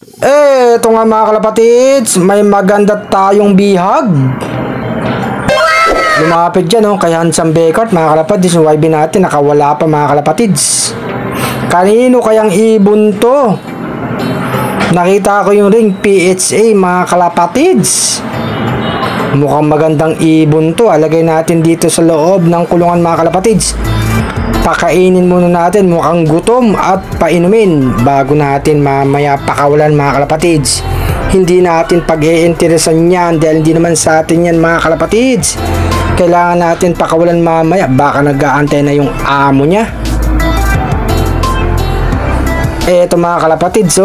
Ito nga mga kalapatids, may maganda tayong bihag. Lumapit dyan kay Handsome Becart mga kalapatids. Yung YB natin nakawala pa mga kalapatids. Kanino kayang ibon to? Nakita ko yung ring PHA mga kalapatids. Mukhang magandang ibon to. Alagay natin dito sa loob ng kulungan mga kalapatids. Pakainin muna natin, mukhang gutom, at painumin bago natin mamaya pakawalan mga kalapatids. Hindi natin pag-iinteresan yan dahil hindi naman sa atin yan mga kalapatids. Kailangan natin pakawalan mamaya, baka nag-aantay na yung amo niya. Eto mga kalapatids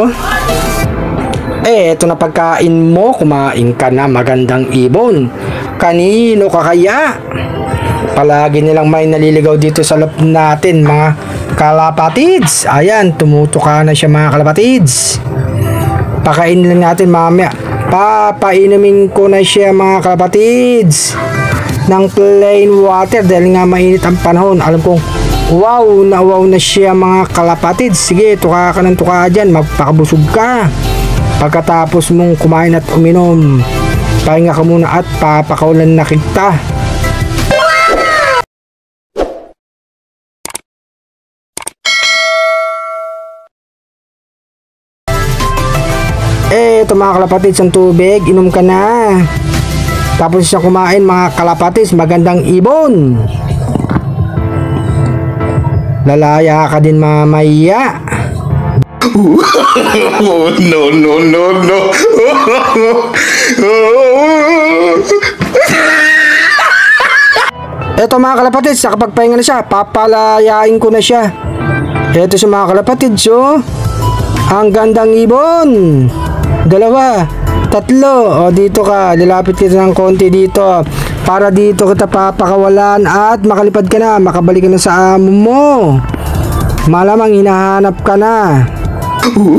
eto na pagkain mo, kumain ka na magandang ibon. Kanino ka kaya? Palagi nilang may naliligaw dito sa loob natin mga kalapatids. Ayan, tumutuka na siya mga kalapatids. Pakainin lang natin mamaya. Papainumin ko na siya mga kalapatids ng plain water dahil nga mainit ang panahon. Alam kong wow na siya mga kalapatids. Sige, tuka ka ng tuka dyan, magpakabusog ka. Pagkatapos mong kumain at uminom, pahinga ka muna at papakawalan na kita. Ito mga kalapatids ang tubig, inom ka na. Tapos siya kumain mga kalapatids, magandang ibon. Lalaya ka din mamaya. No. Ito mga kalapatids, nakapagpahinga na siya, papalayain ko na siya. Ito si mga kalapatids ang gandang ibon. 2, 3. Dito ka, lilapit kita ng konti dito para dito kita papakawalan at makalipad ka na, makabalik ka na sa amo mo. Malamang hinahanap ka na. No.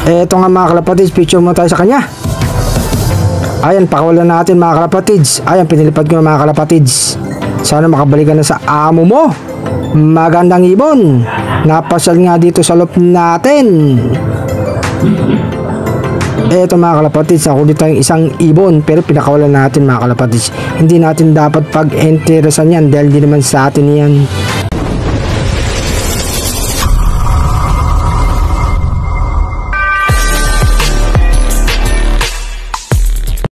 Eto nga mga kalapatids, picture mo tayo sa kanya. Ayan, pakawalan natin mga kalapatids. Ayan, pinilipad ko na mga kalapatids. Sana makabalik ka na sa amo mo. Magandang ibon. Napasal nga dito sa loob natin. Eto mga kalapatids, ako dito yung isang ibon, pero pinakawalan natin mga kalapatids. Hindi natin dapat pag-interesan yan dahil di naman sa atin yan.